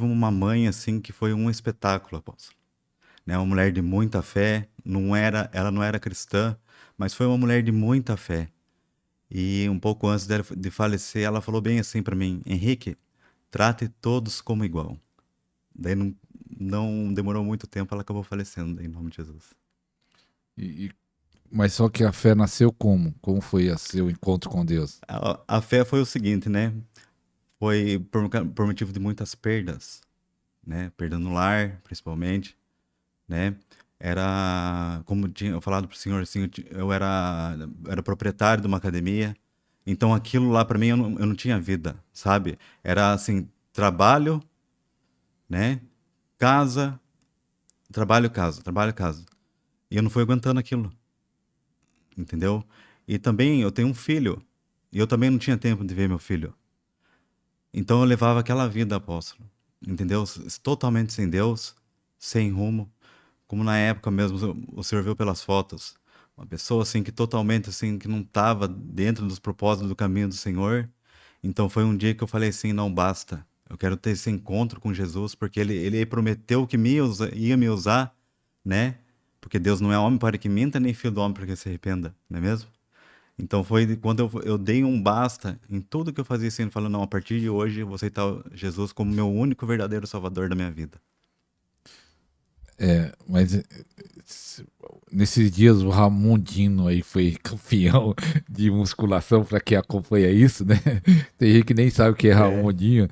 uma mãe, assim, que foi um espetáculo, apóstolo, né? Uma mulher de muita fé, ela não era cristã, mas foi uma mulher de muita fé. E um pouco antes dela de falecer, ela falou bem assim para mim: Henrique, trate todos como igual. Daí não demorou muito tempo, ela acabou falecendo, em nome de Jesus. E, e- mas só que a fé nasceu como? Como foi o seu encontro com Deus? A fé foi o seguinte, né? Foi por motivo de muitas perdas, né? Perda no lar, principalmente, né? Era, como tinha eu falado pro senhor, assim, era proprietário de uma academia, então aquilo lá para mim eu não tinha vida, sabe? Era assim, trabalho, né? Casa, trabalho, casa, trabalho, casa. E eu não fui aguentando aquilo, entendeu? E também eu tenho um filho, e eu também não tinha tempo de ver meu filho. Então eu levava aquela vida, apóstolo, entendeu? Totalmente sem Deus, sem rumo, como na época mesmo o senhor viu pelas fotos, uma pessoa assim que totalmente assim que não estava dentro dos propósitos do caminho do Senhor. Então foi um dia que eu falei assim, não basta. Eu quero ter esse encontro com Jesus, porque ele prometeu que ia me usar, né? Porque Deus não é homem para que minta, nem filho do homem para que se arrependa, não é mesmo? Então foi quando eu dei um basta em tudo que eu fazia assim, falando, não, a partir de hoje eu vou aceitar Jesus como meu único verdadeiro salvador da minha vida. Mas nesses dias o Ramondino aí foi campeão de musculação para quem acompanha isso, né? Tem gente que nem sabe o que é É, Ramondinho.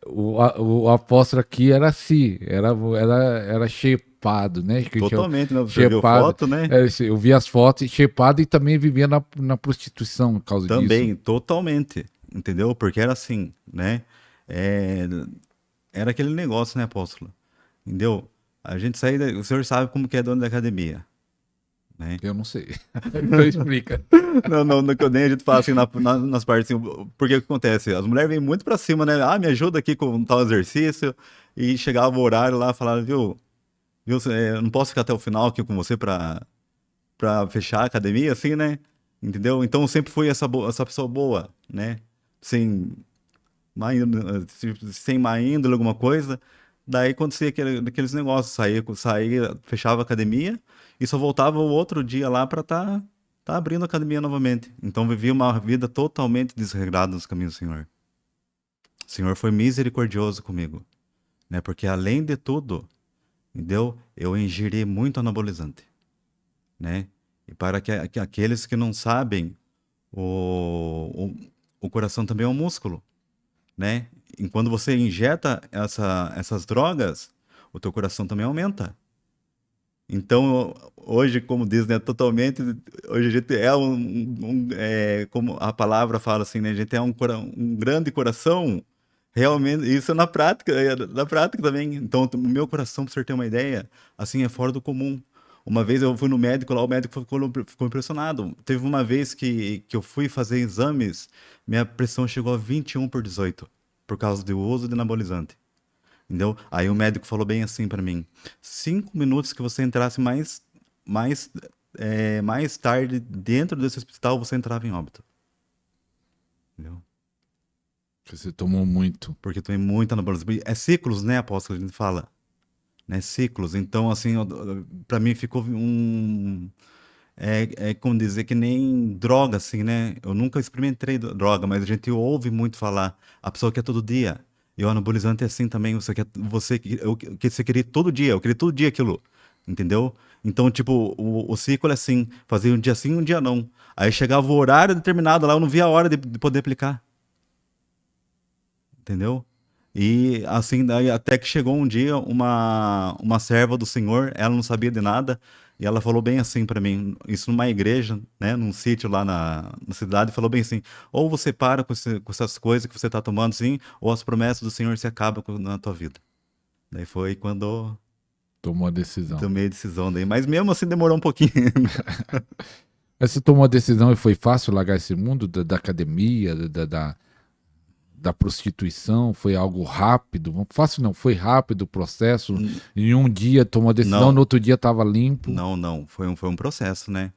O apóstolo aqui era assim, era shapado, né? Que tinha totalmente, né? Você viu shapado. foto, né? Eu vi as fotos, shapado e também vivia na prostituição por causa disso. Também, totalmente, entendeu? Porque era assim, né? É, era aquele negócio, né, apóstolo? Entendeu? A gente saía, o senhor sabe como que é dono da academia, né? Eu não sei. Então explica. Não, que eu nem a gente fala assim nas partes, assim, porque o que acontece? As mulheres vêm muito pra cima, né? Ah, me ajuda aqui com tal exercício, e chegava o horário lá, falava, viu, eu não posso ficar até o final aqui com você pra fechar a academia, assim, né? Entendeu? Então eu sempre fui essa pessoa boa, né? Sem sem má índole, alguma coisa. Daí acontecia aqueles negócios, saía, fechava a academia e só voltava o outro dia lá para tá abrindo a academia novamente. Então vivia uma vida totalmente desregrada nos caminhos do Senhor. O Senhor foi misericordioso comigo, né? Porque além de tudo, entendeu? Eu ingeri muito anabolizante, né? E para que aqueles que não sabem, o coração também é um músculo, né? E quando você injeta essas drogas, o teu coração também aumenta. Então, hoje, como diz, né, totalmente, hoje a gente é como a palavra fala assim, né, a gente é um grande coração, realmente, isso na prática também. Então, o meu coração, para você ter uma ideia, assim, é fora do comum. Uma vez eu fui no médico lá, o médico ficou impressionado. Teve uma vez que eu fui fazer exames, minha pressão chegou a 21/18, por causa do uso de anabolizante. Entendeu? Aí o médico falou bem assim pra mim: 5 minutos que você entrasse mais, mais tarde dentro desse hospital, você entrava em óbito. Entendeu? Você tomou muito. Porque tem muita anabolizante. É ciclos, né, apóstolo, que a gente fala. Né? Ciclos. Então, assim, pra mim ficou é como dizer que nem droga, assim, né? Eu nunca experimentei droga, mas a gente ouve muito falar. A pessoa quer todo dia. E o anabolizante é assim também. Você queria todo dia. Eu queria todo dia aquilo. Entendeu? Então, tipo, o ciclo é assim. Fazia um dia sim, um dia não. Aí chegava o horário determinado lá, eu não via a hora de poder aplicar. Entendeu? E assim, daí até que chegou um dia uma serva do Senhor, ela não sabia de nada, e ela falou bem assim pra mim, isso numa igreja, né, num sítio lá na cidade, falou bem assim: ou você para com essas coisas que você tá tomando assim, ou as promessas do Senhor se acabam na tua vida. Daí foi quando Tomou a eu decisão. tomei a decisão daí, mas mesmo assim demorou um pouquinho. Mas você tomou a decisão e foi fácil largar esse mundo da academia, da prostituição? Foi algo rápido? Fácil não, foi rápido o processo. Em um dia tomou a decisão, no Não, outro dia estava limpo. não, foi um processo, né?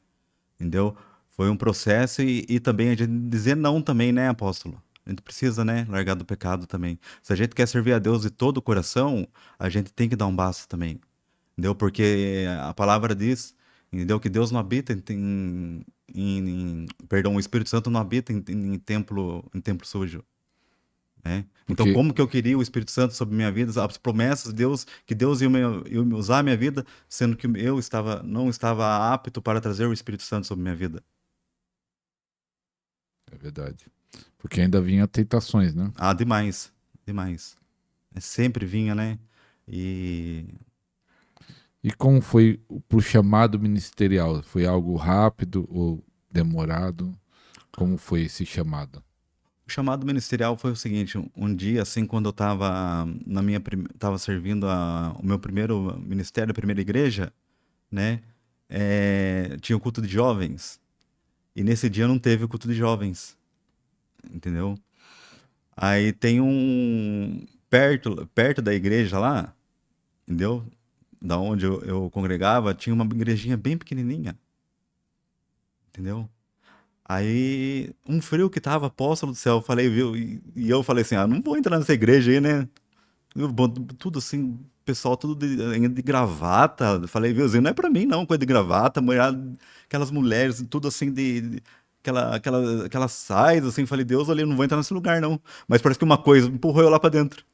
Entendeu? Foi um processo e também a gente dizer não também, né, apóstolo? A gente precisa, né, largar do pecado também. Se a gente quer servir a Deus de todo o coração, a gente tem que dar um basta também. Entendeu? Porque a palavra diz, entendeu? Que Deus não habita perdão, o Espírito Santo não habita em templo sujo, né? Então, Porque como que eu queria o Espírito Santo sobre minha vida, as promessas de Deus, que Deus ia usar a minha vida, sendo que não estava apto para trazer o Espírito Santo sobre minha vida. é verdade. Porque ainda vinha tentações, né? Ah, demais, demais. Sempre vinha, né? E E como foi pro chamado ministerial? Foi algo rápido ou demorado? Como foi esse chamado? o chamado ministerial foi o seguinte, um dia, assim, quando eu estava tava servindo o meu primeiro ministério, a primeira igreja, né? Tinha o culto de jovens. E nesse dia não teve o culto de jovens, entendeu? Aí tem perto da igreja lá, entendeu? Da onde eu congregava, tinha uma igrejinha bem pequenininha, entendeu? Aí, um frio que tava, apóstolo do céu, eu falei, viu? E eu falei assim, ah, não vou entrar nessa igreja aí, né? Tudo assim, pessoal tudo ainda de gravata. Eu falei, viu, não é pra mim não, coisa de gravata, aquelas mulheres, tudo assim aquelas saias, assim, falei, Deus, ali, eu não vou entrar nesse lugar não. Mas parece que uma coisa empurrou eu lá pra dentro,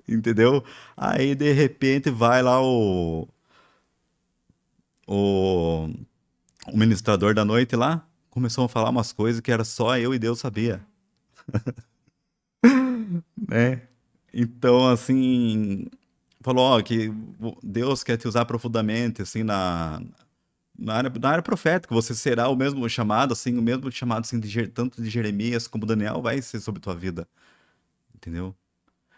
entendeu? Aí, de repente, vai lá o, o ministrador da noite lá, começou a falar umas coisas que era só eu e Deus sabia, né? Então, assim, falou, ó, que Deus quer te usar profundamente, assim, na área profética, você será o mesmo chamado, assim, o mesmo chamado, assim, tanto de Jeremias como Daniel vai ser sobre tua vida, entendeu?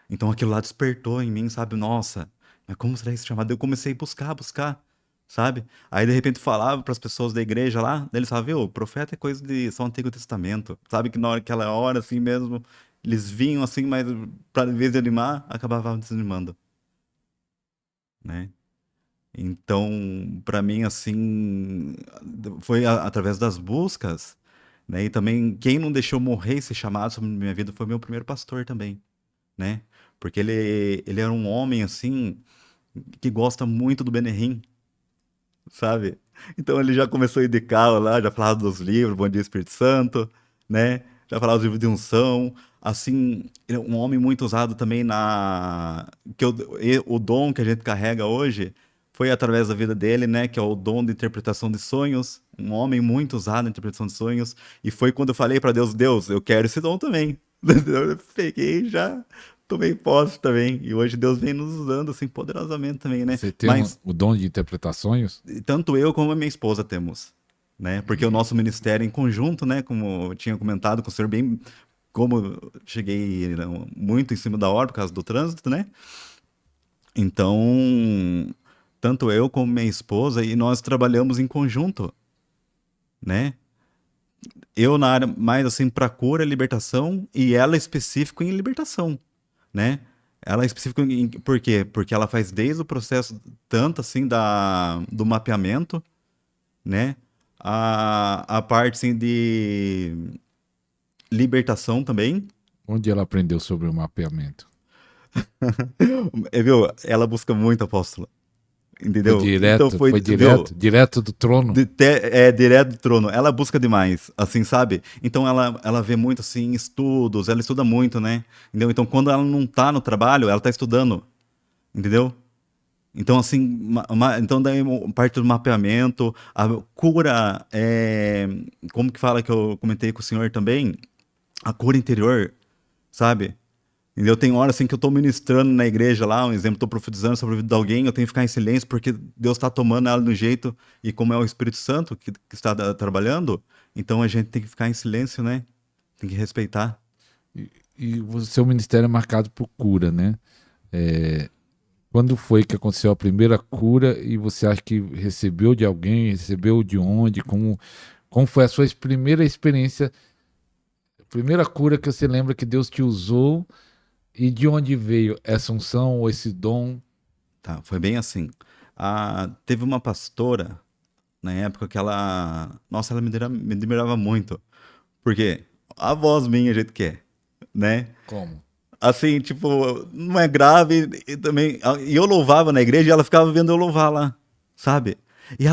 Então aquilo lá despertou em mim, sabe? Nossa, mas como será esse chamado? Eu comecei a buscar, sabe? Aí de repente falava para as pessoas da igreja lá, daí eles falavam, viu, profeta é coisa de só Antigo Testamento, sabe? Que na hora, aquela hora, assim mesmo, eles vinham assim, mas para em vez de animar, acabavam desanimando, né? Então, para mim, assim, foi através das buscas, né? E também quem não deixou morrer esse chamado sobre minha vida foi meu primeiro pastor também, né? Porque ele era um homem, assim, que gosta muito do Benihim, sabe? Então ele já começou a indicar lá, já falava dos livros, Bom Dia Espírito Santo, né? Já falava dos livros de unção. Assim, ele é um homem muito usado também o dom que a gente carrega hoje foi através da vida dele, né? Que é o dom de interpretação de sonhos. Um homem muito usado na interpretação de sonhos. E foi quando eu falei para Deus, Deus, eu quero esse dom também. Eu peguei e já tomei posse também. E hoje Deus vem nos usando assim poderosamente também, né? Você tem Mas o dom de interpretar sonhos? tanto eu como a minha esposa temos, né? Porque o nosso ministério em conjunto, né? Como eu tinha comentado com o senhor, bem como eu cheguei né, muito em cima da hora por causa do trânsito, né? Então, tanto eu como minha esposa e nós trabalhamos em conjunto, né? Eu na área mais assim para cura e libertação e ela específico em libertação, né? Ela é específica por quê? Porque ela faz desde o processo tanto assim do mapeamento, né? A parte assim, de libertação também. Onde ela aprendeu sobre o mapeamento? Viu? Ela busca muito, apóstola. Foi Entendeu? Então direto, foi, foi viu? direto, direto do trono. Direto do trono. Ela busca demais, assim, sabe? Então ela vê muito, assim, estudos, ela estuda muito, né? Entendeu? Então quando ela não tá no trabalho, ela tá estudando, entendeu? Então, assim, então daí parte do mapeamento, a cura, como que fala que eu comentei com o senhor também? A cura interior, sabe? Entendeu? Tem hora assim que eu tô ministrando na igreja lá, um exemplo, tô profetizando sobre a vida de alguém, eu tenho que ficar em silêncio porque Deus está tomando ela do jeito, e como é o Espírito Santo que está trabalhando, então a gente tem que ficar em silêncio, né? Tem que respeitar. E o seu ministério é marcado por cura, né? É, quando foi que aconteceu a primeira cura e você acha que recebeu de alguém, recebeu de onde? Como foi a sua primeira experiência, a primeira cura que você lembra que Deus te usou e de onde veio essa unção ou esse dom? Tá, foi bem assim. Teve uma pastora na época que nossa, ela me admirava muito. Porque a voz minha, é o jeito que é. né? Como? Assim, tipo, não é grave e também. E eu louvava na igreja e ela ficava vendo eu louvar lá, sabe? E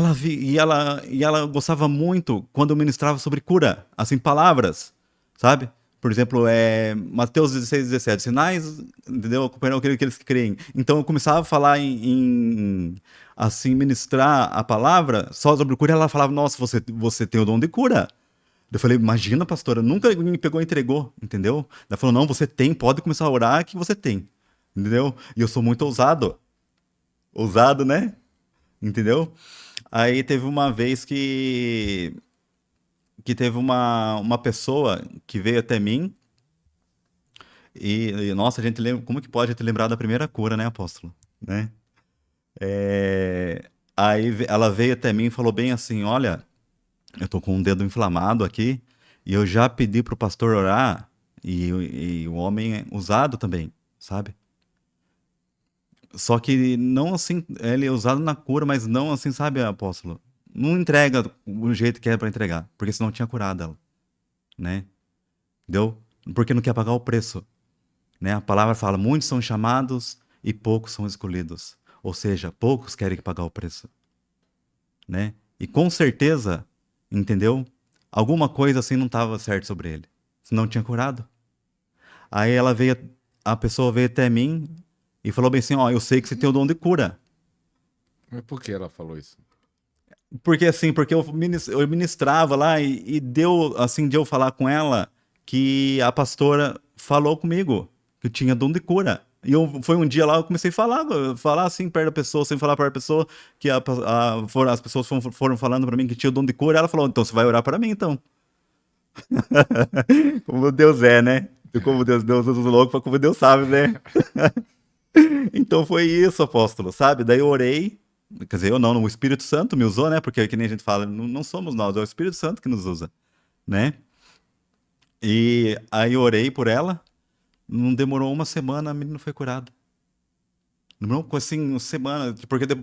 ela gostava muito quando eu ministrava sobre cura, assim, palavras, sabe? Por exemplo, Mateus 16, 17, sinais, entendeu? Acompanham aqueles que creem. Então eu começava a falar assim, ministrar a palavra só sobre cura, e ela falava, nossa, você tem o dom de cura. Eu falei, imagina, pastora, nunca me pegou e entregou, entendeu? Ela falou, não, você tem, pode começar a orar que você tem, entendeu? E eu sou muito ousado, né? Entendeu? Aí teve uma vez que teve uma pessoa que veio até mim nossa, a gente lembra, como que pode ter lembrado da primeira cura, né, apóstolo? Né? Aí ela veio até mim e falou bem assim, olha, eu tô com um dedo inflamado aqui e eu já pedi pro pastor orar e o homem é usado também, sabe? Só que não assim, ele é usado na cura, mas não assim, sabe, apóstolo? Não entrega o jeito que é para entregar, porque senão tinha curado ela, né? Entendeu? Porque não quer pagar o preço, né? A palavra fala, muitos são chamados e poucos são escolhidos. Ou seja, poucos querem pagar o preço, né? E com certeza, entendeu? Alguma coisa assim não estava certo sobre ele. Senão tinha curado. Aí a pessoa veio até mim e falou bem assim, ó, eu sei que você tem o dom de cura. Mas por que ela falou isso? Porque eu ministrava lá e deu, assim, de eu falar com ela que a pastora falou comigo que eu tinha dom de cura. Foi um dia lá, eu comecei a falar assim, perto da pessoa, sem falar para a pessoa, que as pessoas foram falando para mim que tinha dom de cura. Ela falou, então você vai orar para mim, então. Como Deus é, né? Como Deus usa os loucos, como Deus sabe, né? Então foi isso, apóstolo, sabe? Daí eu orei, quer dizer, eu não, o Espírito Santo me usou, né? Porque que nem a gente fala, não somos nós, é o Espírito Santo que nos usa, né? E aí eu orei por ela, não demorou uma semana, a menina foi curada. Não, assim, uma semana,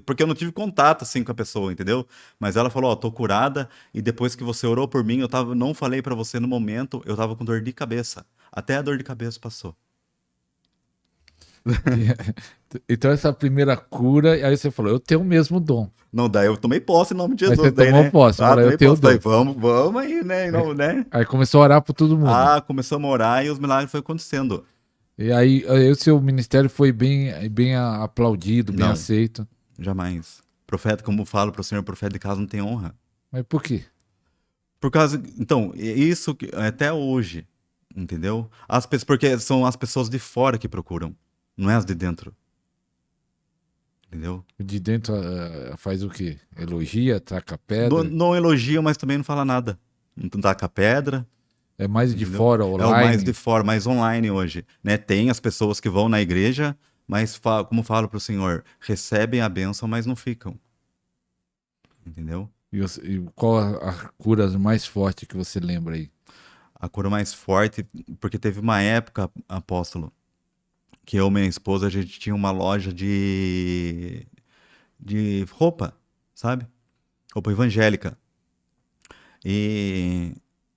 porque eu não tive contato, assim, com a pessoa, entendeu? Mas ela falou, ó, tô curada, e depois que você orou por mim, não falei pra você no momento, eu tava com dor de cabeça. Até a dor de cabeça passou. E- Então, essa primeira cura, aí você falou, eu tenho o mesmo dom. Não, daí eu tomei posse em nome de Aí você Jesus, daí, tomou né? posse, você falou, eu Tomei tenho o posse, falei, dom. vamos aí, né? Aí, Não, né? aí começou a orar por todo mundo. Começamos a orar e os milagres foram acontecendo. E aí o seu ministério foi bem aplaudido, bem Não, aceito. jamais. Profeta, como falo para o Senhor, profeta de casa não tem honra. Mas por quê? Por causa, então, isso até hoje, entendeu? Porque são as pessoas de fora que procuram, não é as de dentro, entendeu? De dentro faz o quê? Elogia, taca Não, pedra? não elogia, mas também não fala nada. Não taca pedra, É mais de entendeu? fora, É o mais de online? fora, mais online hoje, né? Tem as pessoas que vão na igreja, mas como falo para o Senhor, recebem a bênção, mas não ficam, entendeu? E qual a cura mais forte que você lembra aí? A cura mais forte, porque teve uma época, apóstolo, que eu e minha esposa, a gente tinha uma loja de roupa, sabe? Roupa evangélica. E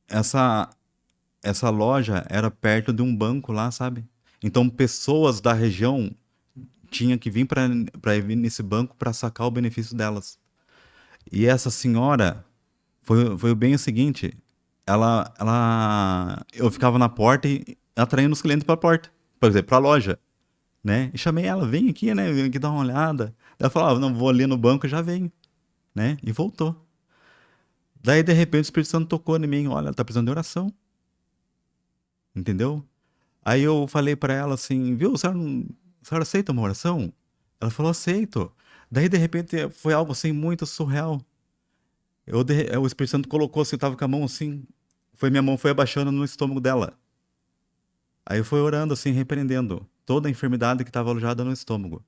essa, essa loja era perto de um banco lá, sabe? Então pessoas da região tinham que vir para vir nesse banco para sacar o benefício delas. E essa senhora foi bem o seguinte, eu ficava na porta e atraindo os clientes para a porta, por exemplo, para a loja, né? E chamei ela, vem aqui, né? Vem aqui dar uma olhada. Ela falou, não, vou ali no banco e já venho, né? E voltou. Daí, de repente, o Espírito Santo tocou em mim, olha, ela tá precisando de oração, entendeu? Aí eu falei para ela assim, viu, a senhora aceita uma oração? Ela falou, aceito. Daí, de repente, foi algo assim muito surreal. O Espírito Santo colocou assim, eu tava com a mão assim, minha mão foi abaixando no estômago dela. Aí eu fui orando assim, repreendendo toda a enfermidade que estava alojada no estômago,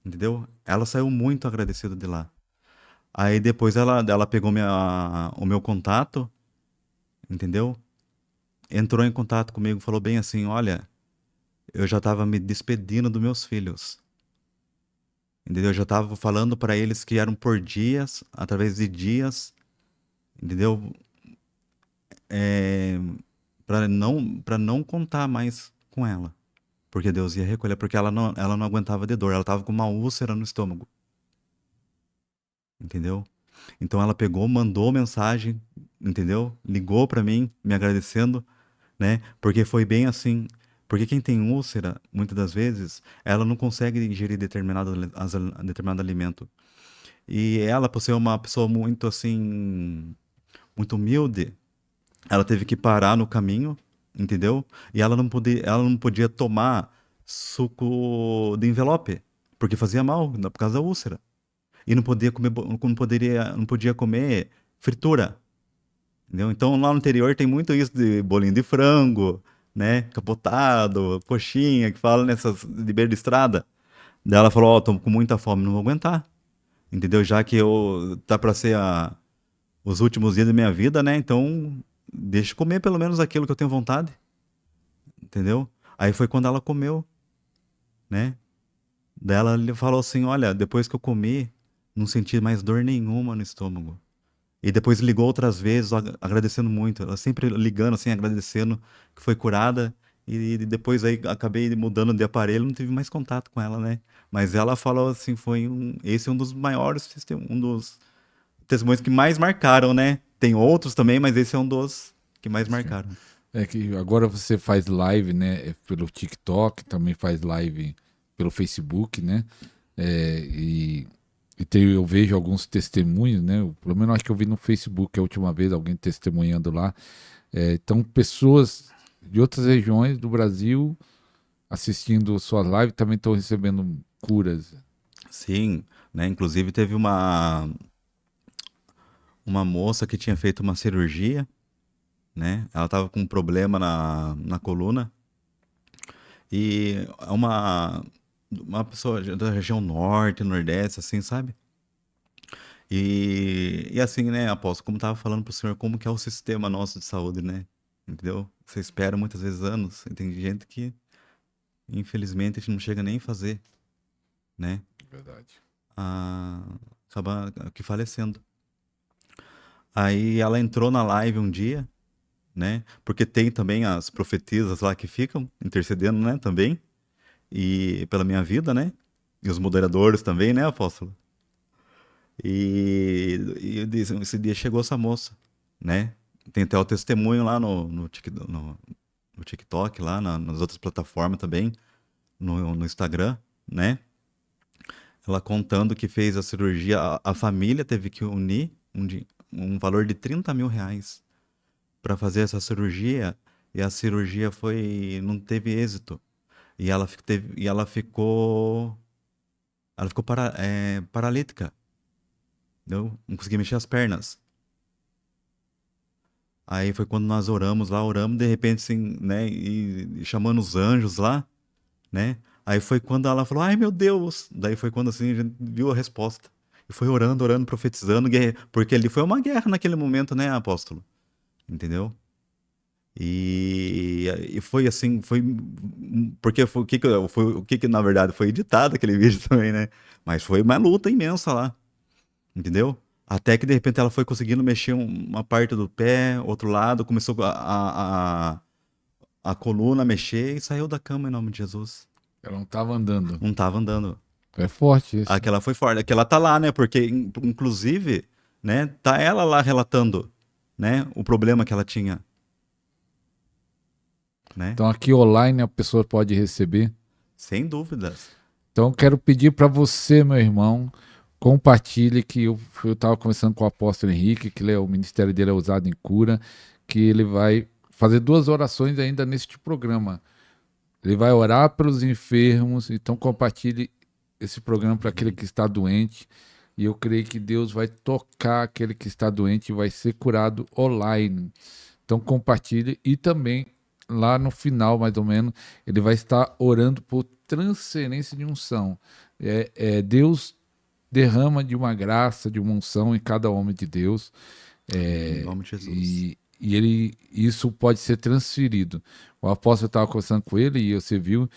entendeu? Ela saiu muito agradecida de lá. Aí depois ela pegou o meu contato, entendeu? Entrou em contato comigo, falou bem assim, olha, eu já estava me despedindo dos meus filhos, entendeu? Eu já estava falando para eles que eram por dias, através de dias, entendeu? para não contar mais com ela. Porque Deus ia recolher, porque ela não aguentava de dor, ela estava com uma úlcera no estômago, entendeu? Então ela pegou, mandou mensagem, entendeu? Ligou para mim, me agradecendo, né? Porque foi bem assim. Porque quem tem úlcera, muitas das vezes, ela não consegue ingerir determinado alimento. E ela, por ser uma pessoa muito assim, muito humilde, ela teve que parar no caminho, entendeu? E ela não podia tomar suco de envelope, porque fazia mal, por causa da úlcera. E não podia comer, não podia comer fritura, entendeu? Então lá no interior tem muito isso de bolinho de frango, né? Capotado, coxinha, que fala nessas de beira de estrada. Daí ela falou, ó, tô com muita fome, não vou aguentar, entendeu? Já que eu tá para ser os últimos dias da minha vida, né? Então deixa eu comer pelo menos aquilo que eu tenho vontade, entendeu? Aí foi quando ela comeu, né? Daí ela falou assim, olha, depois que eu comi, não senti mais dor nenhuma no estômago. E depois ligou outras vezes, agradecendo muito. Ela sempre ligando, assim, agradecendo que foi curada. E depois aí acabei mudando de aparelho, não tive mais contato com ela, né? Mas ela falou assim, esse é um dos maiores, um dos testemunhos que mais marcaram, né? Tem outros também, mas esse é um dos que mais Sim. marcaram. É que agora você faz live, né? Pelo TikTok, também faz live pelo Facebook, né? Eu vejo alguns testemunhos, né? Pelo menos acho que eu vi no Facebook a última vez alguém testemunhando lá. Então, pessoas de outras regiões do Brasil assistindo suas lives também estão recebendo curas. Sim, né? Inclusive teve uma moça que tinha feito uma cirurgia, né? Ela tava com um problema na coluna. E é uma pessoa da região norte, nordeste, assim, sabe? E assim, né, Aposto, como tava falando pro senhor, como que é o sistema nosso de saúde, né? Entendeu? Você espera muitas vezes anos, e tem gente que, infelizmente, a gente não chega nem a fazer, né? Verdade. A, acaba que falecendo. Aí ela entrou na live um dia, né? Porque tem também as profetisas lá que ficam intercedendo, né, também, e pela minha vida, né? E os moderadores também, né, apóstolo? Esse dia chegou essa moça, né? Tem até o testemunho lá no TikTok, lá nas outras plataformas também, no Instagram, né? Ela contando que fez a cirurgia, a família teve que unir um valor de R$ 30.000 para fazer essa cirurgia, e a cirurgia não teve êxito. E ela ficou paralítica, não conseguia mexer as pernas. Aí foi quando nós oramos, de repente, assim, né? E chamando os anjos lá, né? Aí foi quando ela falou, ai meu Deus! Daí foi quando assim a gente viu a resposta. E foi orando, orando, profetizando, porque ali foi uma guerra naquele momento, né, apóstolo? Entendeu? E foi assim, porque foi o que na verdade foi editado aquele vídeo também, né? Mas foi uma luta imensa lá, entendeu? Até que de repente ela foi conseguindo mexer uma parte do pé, outro lado, começou a coluna mexer e saiu da cama em nome de Jesus. Ela não estava andando. Não tava andando. É forte isso. Aquela foi forte. Aquela tá lá, né? Porque, inclusive, né? Tá ela lá relatando, né? O problema que ela tinha, né? Então aqui online a pessoa pode receber. Sem dúvidas. Então quero pedir para você, meu irmão, compartilhe que eu estava conversando com o apóstolo Henrique, que o ministério dele é usado em cura, que ele vai fazer 2 orações ainda neste programa. Ele vai orar pelos enfermos, então compartilhe esse programa para aquele que está doente. E eu creio que Deus vai tocar aquele que está doente e vai ser curado online. Então compartilhe e também lá no final, mais ou menos, ele vai estar orando por transferência de unção. Deus derrama de uma graça, de uma unção em cada homem de Deus. Em nome de Jesus. Isso pode ser transferido. O apóstolo estava conversando com ele e você viu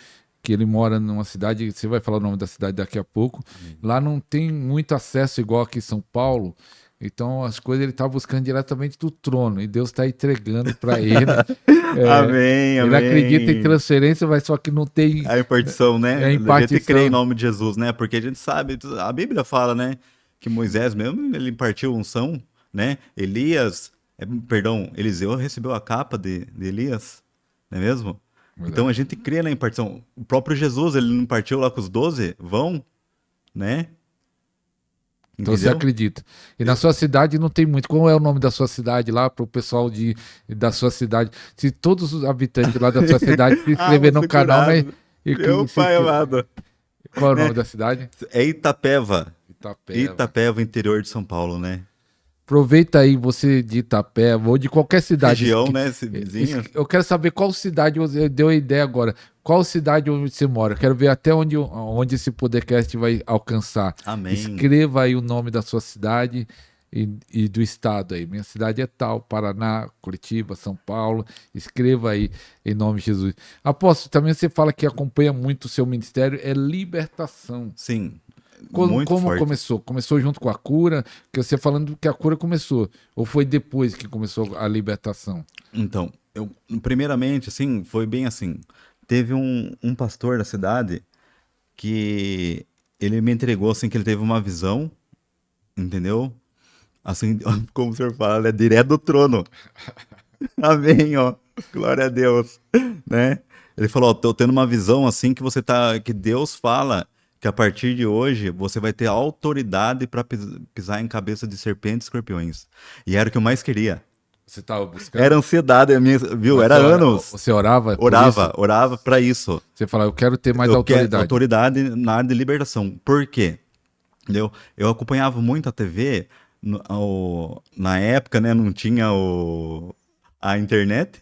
que ele mora numa cidade, você vai falar o nome da cidade daqui a pouco. Amém. Lá não tem muito acesso igual aqui em São Paulo. Então as coisas ele está buscando diretamente do trono e Deus está entregando para ele. Amém, Ele acredita em amém. transferência, mas só que não tem A impartição, né? a A gente crê em impartição. nome de Jesus, né? Porque a gente sabe, a Bíblia fala, né? Que Moisés mesmo, ele impartiu unção, né? Elias, perdão, Eliseu recebeu a capa de Elias, não é mesmo? Então a gente crê na impartição. O próprio Jesus, ele não impartiu lá com os 12, vão, né? Então você Entendeu? acredita. E na sua cidade não tem muito. Qual é o nome da sua cidade lá para o pessoal da sua cidade? Se todos os habitantes lá da sua cidade se Ah, inscrever vou no ser canal, né? curado. Meu pai amado. Qual é o Né? nome da cidade? É Itapeva. Itapeva. Itapeva, interior de São Paulo, né? Aproveita aí você de Itapeva ou de qualquer cidade. Região, né? Vizinha. Eu quero saber qual cidade você deu a ideia agora. Qual cidade onde você mora? Eu quero ver até onde esse podcast vai alcançar. Amém. Escreva aí o nome da sua cidade e do estado aí. Minha cidade é tal, Paraná, Curitiba, São Paulo. Escreva aí em nome de Jesus. Apóstolo, também você fala que acompanha muito o seu ministério, é libertação. Sim. Como Forte. começou? Começou junto com a cura? Que você falando que a cura começou. Ou foi depois que começou a libertação? Então, primeiramente, assim, foi bem assim. Teve um pastor da cidade que ele me entregou, assim, que ele teve uma visão, entendeu? Assim, como o senhor fala, é direto do trono. Amém, ó. Glória a Deus, né? Ele falou, ó, tô tendo uma visão assim que Deus fala que a partir de hoje você vai ter autoridade para pisar em cabeça de serpentes e escorpiões. E era o que eu mais queria. Você estava buscando? Era ansiedade, viu? Mas Era anos. Você orava por Orava, isso? orava para isso. Você fala, eu quero ter mais Eu quero autoridade. autoridade na área de libertação. Por quê? Eu acompanhava muito a TV, na época, né, não tinha a internet,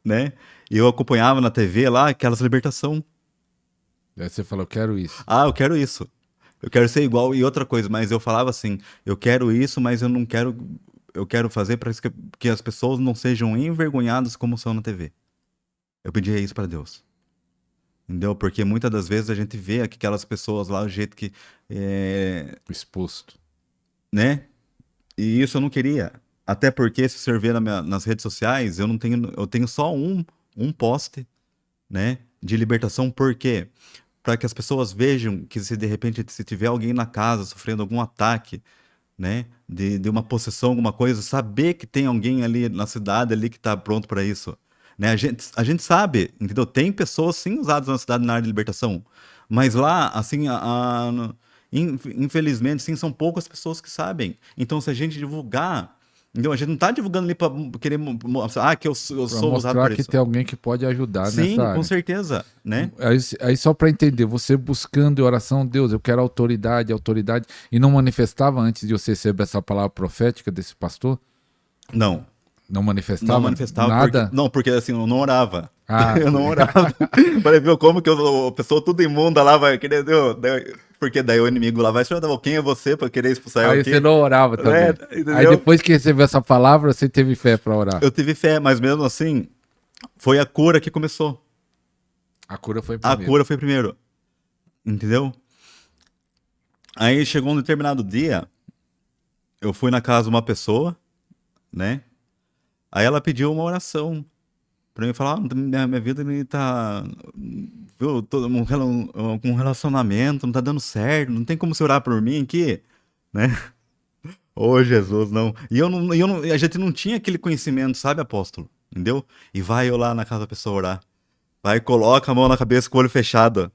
né? E eu acompanhava na TV lá aquelas libertação. Aí você falou, eu quero isso. Ah, eu quero isso. Eu quero ser igual e outra coisa, mas eu falava assim, eu quero isso, mas eu não quero, eu quero fazer para que as pessoas não sejam envergonhadas como são na TV. Eu pedia isso para Deus. Entendeu? Porque muitas das vezes a gente vê aquelas pessoas lá, o jeito que, Exposto. né? E isso eu não queria. Até porque, se você ver nas redes sociais, eu tenho só um post, né, de libertação. Por quê? Para que as pessoas vejam que se de repente se tiver alguém na casa sofrendo algum ataque, né, de uma possessão, alguma coisa, saber que tem alguém ali na cidade ali que está pronto para isso. Né? A gente sabe, entendeu? Tem pessoas sim usadas na cidade na área de libertação, mas lá, assim, infelizmente, sim, são poucas pessoas que sabem. Então, se a gente divulgar, então a gente não está divulgando ali para querer mostrar que eu Pra sou usado mostrar para que isso. tem alguém que pode ajudar nessa Sim, com área. certeza, né? Aí só para entender, você buscando em oração, Deus, eu quero autoridade, autoridade, e não manifestava antes de você receber essa palavra profética desse pastor? Não. Não manifestava? Não manifestava nada? porque assim, eu não orava. Ah, Eu não orava. Falei, viu, como que a pessoa tudo imunda lá vai querer, porque daí o inimigo lá vai perguntar, quem é você para querer expulsar eu aí aqui? você não orava também. Entendeu? Aí depois que recebeu essa palavra, você teve fé para orar. Eu tive fé, mas mesmo assim, foi a cura que começou. A cura foi A primeiro. cura foi primeiro. Entendeu? Aí chegou um determinado dia, eu fui na casa de uma pessoa, né? Aí ela pediu uma oração pra mim falar, minha vida tá, viu, com um relacionamento, não tá dando certo, não tem como você orar por mim aqui, né? Ô Jesus, não. E a gente não tinha aquele conhecimento, sabe, apóstolo? Entendeu? E vai eu lá na casa da pessoa orar. Vai, coloca a mão na cabeça com o olho fechado.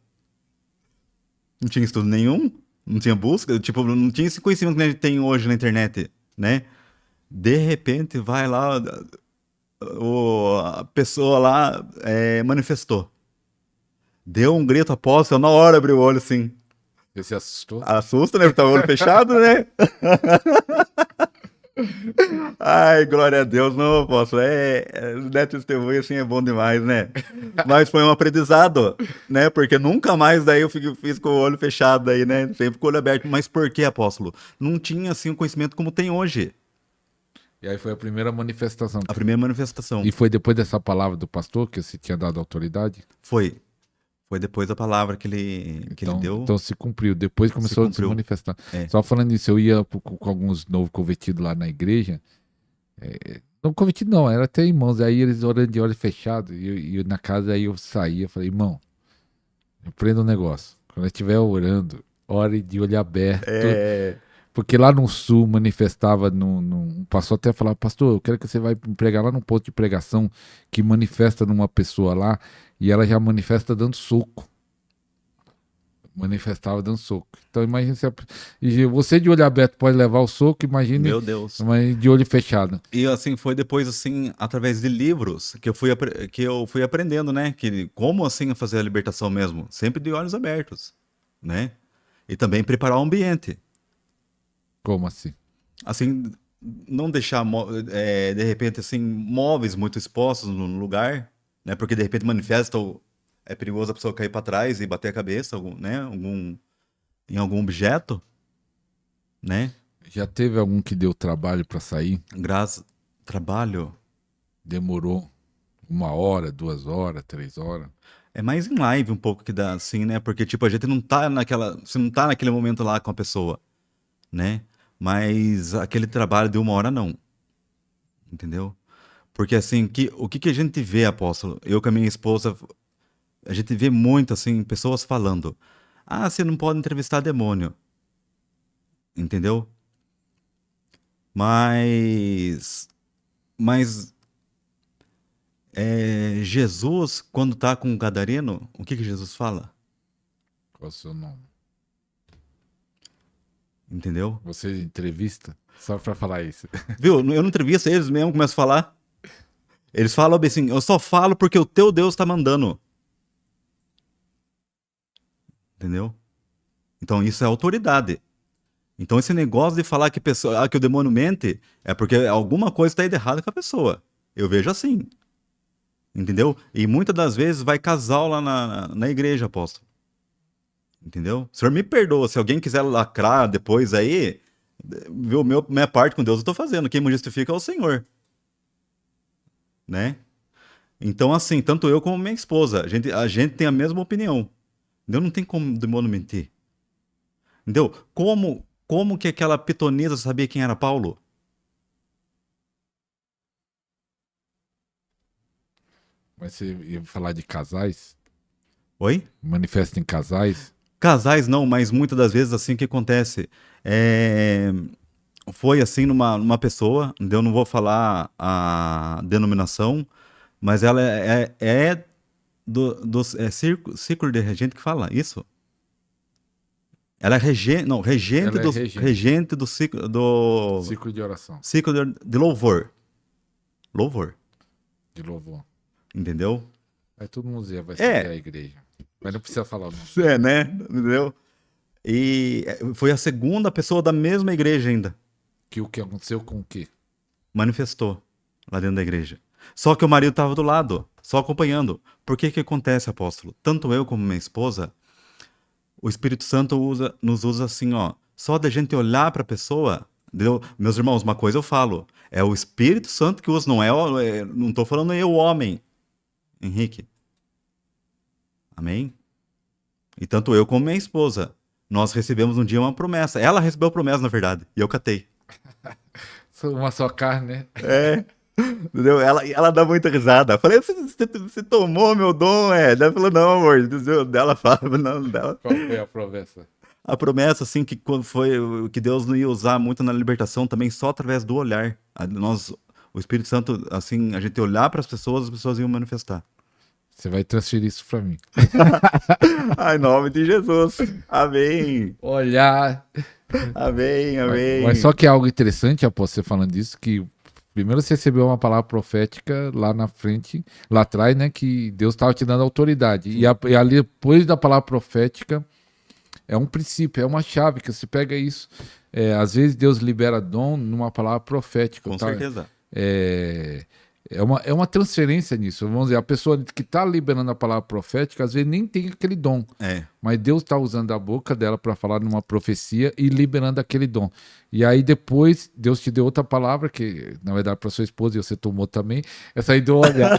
Não tinha estudo nenhum, não tinha busca, tipo, não tinha esse conhecimento que a gente tem hoje na internet, né? De repente, vai lá, a pessoa lá manifestou. Deu um grito apóstolo, na hora abriu o olho assim. Você se assustou? Assusta, né? Porque tá o olho fechado, né? Ai, glória a Deus, não, apóstolo. Né, testemunho assim é bom demais, né? Mas foi um aprendizado, né? Porque nunca mais daí eu fiz com o olho fechado aí, né? Sempre com o olho aberto. Mas por que, apóstolo? Não tinha assim um conhecimento como tem hoje. E aí foi a primeira manifestação. A primeira manifestação. E foi depois dessa palavra do pastor que você tinha dado autoridade? Foi Foi depois da palavra que ele deu, Então se cumpriu. Depois se começou a se cumpriu. manifestar. É. Só falando nisso, eu ia com alguns novos convertidos lá na igreja. Não convertido não, era até irmãos. Aí eles orando de olho fechado. E eu na casa, aí eu saía. Falei, irmão, aprenda um negócio. Quando eu estiver orando, ore de olho aberto. É. Porque lá no sul manifestava, passou até a falar, pastor, eu quero que você vai pregar lá num ponto de pregação que manifesta numa pessoa lá e ela já manifesta dando soco. Manifestava dando soco. Então imagine se e você de olho aberto pode levar o soco, imagine Meu Deus. mas de olho fechado. E assim, foi depois, assim, através de livros que eu fui aprendendo, né? Que como assim fazer a libertação mesmo? Sempre de olhos abertos, né? E também preparar o ambiente. Como assim? Assim, não deixar, de repente, assim, móveis muito expostos no lugar, né? Porque de repente manifesta, é perigoso a pessoa cair para trás e bater a cabeça, né? Em algum objeto, né? Já teve algum que deu trabalho para sair? Graças, trabalho. Demorou 1 hora, 2 horas, 3 horas? É mais em live um pouco que dá assim, né? Porque, tipo, a gente não tá naquela. Você não tá naquele momento lá com a pessoa, né? Mas aquele trabalho de 1 hora, não. Entendeu? Porque, assim, o que a gente vê, apóstolo? Eu com a minha esposa, a gente vê muito, assim, pessoas falando: ah, você não pode entrevistar demônio. Entendeu? Mas. Mas. Jesus, quando tá com o gadareno, o que Jesus fala? Qual é o seu nome? Entendeu? Você entrevista? Só para falar isso. Viu? Eu não entrevisto eles mesmo, começo a falar. Eles falam bem assim, eu só falo porque o teu Deus tá mandando. Entendeu? Então isso é autoridade. Então esse negócio de falar que o demônio mente é porque alguma coisa está errada com a pessoa. Eu vejo assim. Entendeu? E muitas das vezes vai casal lá na igreja, apóstolo. Entendeu? O senhor me perdoa, se alguém quiser lacrar depois aí, viu, minha parte com Deus eu tô fazendo. Quem me justifica é o Senhor. Né? Então, assim, tanto eu como minha esposa, a gente tem a mesma opinião. Entendeu? Não tem como o demônio mentir. Entendeu? Como que aquela pitonisa sabia quem era Paulo? Mas você ia falar de casais? Oi? Manifesta em casais? Casais não, mas muitas das vezes assim o que acontece é, foi assim numa pessoa, eu não vou falar a denominação, mas ela é círculo de regente que fala isso. Ela é regente, não, regente Ela é do regente. regente do Ciclo de oração. ciclo de louvor. Louvor, De louvor. entendeu? Aí todo mundo vai seguir a É, igreja. Mas não precisa falar o nome. né? Entendeu? E foi a segunda pessoa da mesma igreja ainda. Que o que aconteceu com o quê? Manifestou lá dentro da igreja. Só que o marido estava do lado, só acompanhando. Por que que acontece, apóstolo? Tanto eu como minha esposa, o Espírito Santo nos usa assim, ó. Só da gente olhar para a pessoa, entendeu? Meus irmãos, uma coisa eu falo, é o Espírito Santo que usa, não estou falando eu, homem, Henrique. Amém? E tanto eu como minha esposa, nós recebemos um dia uma promessa. Ela recebeu a promessa, na verdade, e eu catei. Uma só carne, né? É. Entendeu? Ela dá muita risada. Eu falei, você tomou meu dom, é? Ela falou, não, amor. Entendeu? Ela fala, não, dela. Qual foi a promessa? A promessa, assim, que quando foi que Deus não ia usar muito na libertação também só através do olhar. O Espírito Santo, assim, a gente olhar para as pessoas iam manifestar. Você vai transferir isso pra mim. Ai, em nome de Jesus. Amém. Olhar. Amém, Mas só amém. que é algo interessante, após você falando disso, que primeiro você recebeu uma palavra profética lá na frente, lá atrás, né? Que Deus estava te dando autoridade. E ali, depois da palavra profética, é um princípio, é uma chave que você pega isso. Às vezes Deus libera dom numa palavra profética. Com Tá? certeza. É, É uma transferência nisso. Vamos dizer, a pessoa que está liberando a palavra profética, às vezes nem tem aquele dom. É. Mas Deus está usando a boca dela para falar numa profecia e liberando aquele dom. E aí depois, Deus te deu outra palavra, que na verdade para sua esposa e você tomou também. Essa aí do olhar.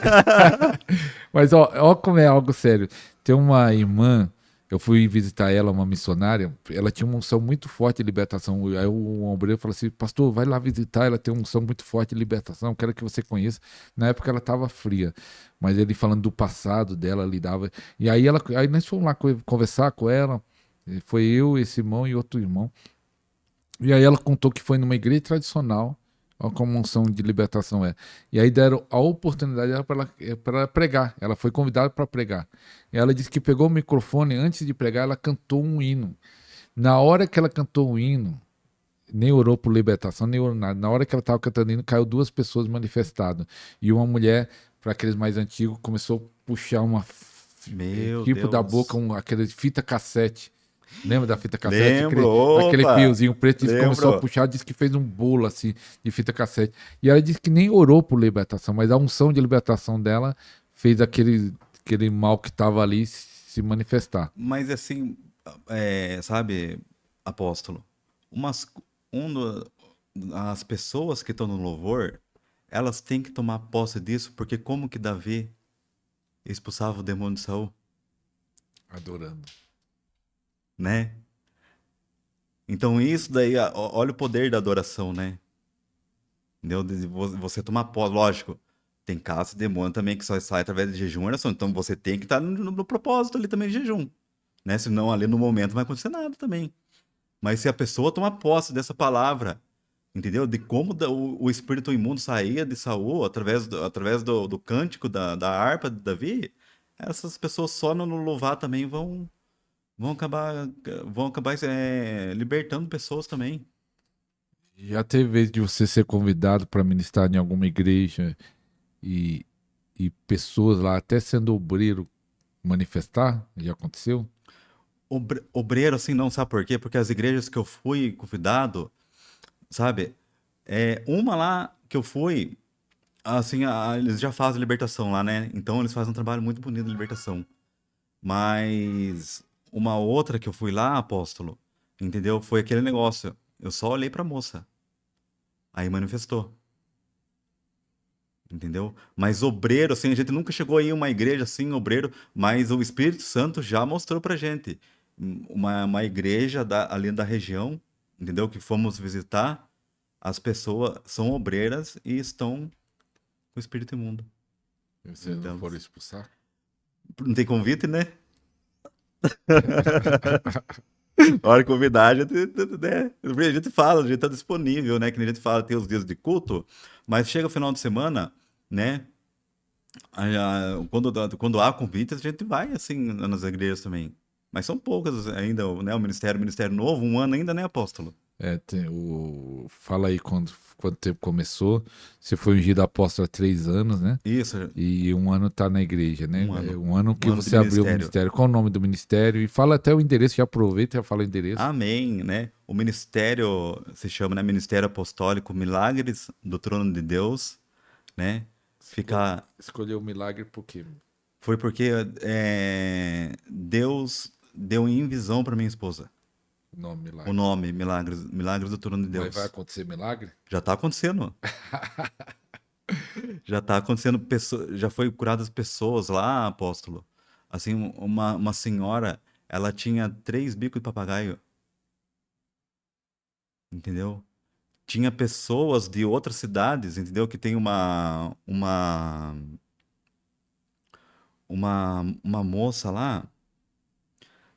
Mas ó como é algo sério. Tem uma irmã, eu fui visitar ela, uma missionária, ela tinha uma unção muito forte de libertação. Aí o obreiro falou assim, pastor, vai lá visitar, ela tem uma unção muito forte de libertação, quero que você conheça. Na época ela estava fria, mas ele falando do passado dela, lidava. E aí nós fomos lá conversar com ela, e foi eu, esse irmão e outro irmão. E aí ela contou que foi numa igreja tradicional, olha como a unção de libertação é. E aí deram a oportunidade para ela pregar. Ela foi convidada para pregar. E ela disse que pegou o microfone, antes de pregar, ela cantou um hino. Na hora que ela cantou o hino, nem orou por libertação, nem orou nada. Na hora que ela estava cantando o hino, caiu duas pessoas manifestadas. E uma mulher, para aqueles mais antigos, começou a puxar Meu tipo da boca, Deus. aquele fita cassete. Lembra da fita cassete? Lembro, Aquele opa! fiozinho preto, disse que começou a Lembro. puxar, disse que fez um bolo assim de fita cassete. E ela disse que nem orou por libertação, mas a unção de libertação dela fez aquele mal que estava ali se manifestar. Mas assim, sabe, apóstolo, umas, um do- as pessoas que estão no louvor, elas têm que tomar posse disso, porque como que Davi expulsava o demônio de Saul, Adorando. né? Então isso daí, olha o poder da adoração, né? Entendeu? Você tomar posse, lógico. Tem casos de demônio também que só sai através de jejum e oração. Então você tem que estar no propósito ali também de jejum, né? Senão ali no momento não vai acontecer nada também. Mas se a pessoa tomar posse dessa palavra, entendeu? De como o espírito imundo saía de Saul através do cântico da harpa de Davi, essas pessoas só no louvar também vão acabar, vão acabar libertando pessoas também. Já teve vez de você ser convidado para ministrar em alguma igreja e, e pessoas lá, até sendo obreiro, manifestar? Já aconteceu? Obreiro, assim, não, sabe por quê? Porque as igrejas que eu fui convidado, sabe? Uma lá que eu fui, assim, eles já fazem libertação lá, né? Então eles fazem um trabalho muito bonito de libertação. Mas uma outra que eu fui lá, apóstolo, entendeu? Foi aquele negócio. Eu só olhei pra moça. Aí manifestou, entendeu? Mas obreiro, assim, a gente nunca chegou aí em uma igreja assim, obreiro, mas o Espírito Santo já mostrou pra gente. Uma igreja ali da região, entendeu? Que fomos visitar, as pessoas são obreiras e estão com o espírito imundo. Vocês não Então, foram expulsar? não tem convite, né? A hora que convidar, né? A gente fala, a gente tá disponível, né? Que nem a gente fala, tem os dias de culto, mas chega o final de semana, né? Quando há convites, a gente vai, assim, nas igrejas também. Mas são poucas ainda, né? O ministério novo, um ano ainda, né, apóstolo? Fala aí quanto tempo começou. Você foi ungido apóstolo há 3 anos, né? Isso, E um ano tá na igreja, né? um É ano. um ano Um que ano de você abriu o ministério. ministério. Qual o nome do ministério? E fala até o endereço, já aproveita e já fala o endereço. Amém, né? O ministério se chama, né, Ministério Apostólico Milagres do Trono de Deus, né? Fica, Escolheu o milagre por quê? foi porque Deus deu em visão para minha esposa O nome o milagre. nome Milagres, Milagres do Trono de Mas vai Deus. acontecer milagre? Já tá acontecendo, já tá acontecendo, já foi curadas pessoas lá, apóstolo. Assim, uma senhora, ela tinha 3 bicos de papagaio, entendeu? Tinha pessoas de outras cidades, entendeu? Que tem uma moça lá.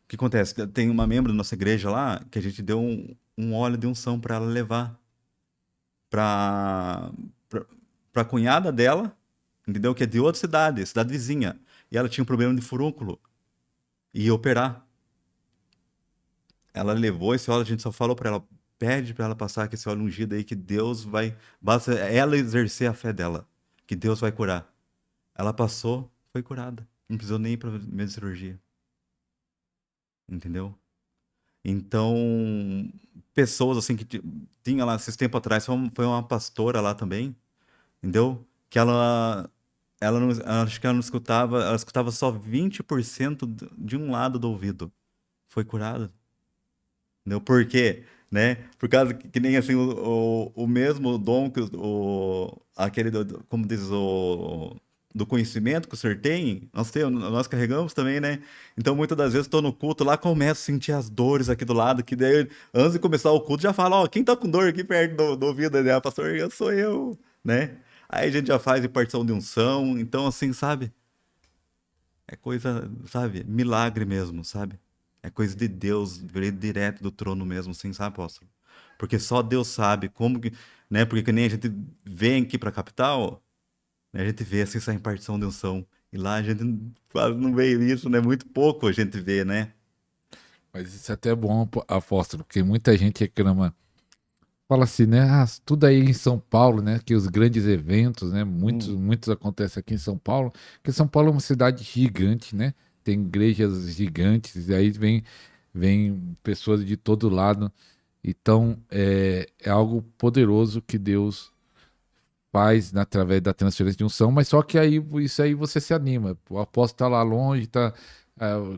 O que acontece? Tem uma membro da nossa igreja lá que a gente deu um óleo de unção para ela levar para para cunhada dela, entendeu? Que é de outra cidade, cidade vizinha. E ela tinha um problema de furúnculo e ia operar. Ela levou esse óleo, a gente só falou para ela, pede para ela passar com esse óleo ungido aí que Deus vai, basta ela exercer a fé dela, que Deus vai curar. Ela passou, foi curada. Não precisou nem ir para meio de cirurgia, entendeu? Então, pessoas assim que tinha lá esses tempos atrás, foi uma pastora lá também, entendeu? que ela não, acho que ela escutava só 20% de um lado do ouvido. Foi curada. Entendeu? Por quê? Né? Por causa que nem assim o mesmo dom que aquele como diz do conhecimento que o senhor tem, nós carregamos também, né? Então muitas das vezes estou no culto lá, começo a sentir as dores aqui do lado, que daí antes de começar o culto já fala, ó, quem tá com dor aqui perto do ouvido, né? Pastor, eu sou eu, né? Aí a gente já faz impartição de unção, então assim, sabe? É coisa, sabe? Milagre mesmo, sabe? É coisa de Deus, veio direto do trono mesmo, assim, sabe, apóstolo? Porque só Deus sabe como que, né? Porque que nem a gente vem aqui pra capital, né? A gente vê assim essa impartição de unção. E lá a gente quase não vê isso, né? Muito pouco a gente vê, né? Mas isso é até bom, apóstolo, porque muita gente reclama. Fala assim, né? Ah, tudo aí em São Paulo, né? Que os grandes eventos, né? Muitos, Hum, muitos acontecem aqui em São Paulo. Porque São Paulo é uma cidade gigante, né? Tem igrejas gigantes, e aí vem pessoas de todo lado. Então, é algo poderoso que Deus faz através da transferência de unção, mas só que aí isso aí você se anima. O apóstolo está lá longe, está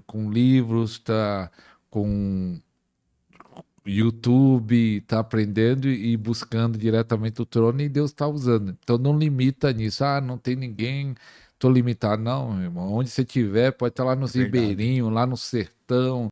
com livros, está com YouTube, tá aprendendo e buscando diretamente o trono e Deus está usando. Então não limita nisso. Ah, não tem ninguém, tô limitado. Não, meu irmão. Onde você estiver, pode estar lá é nos verdade. ribeirinhos, lá no sertão,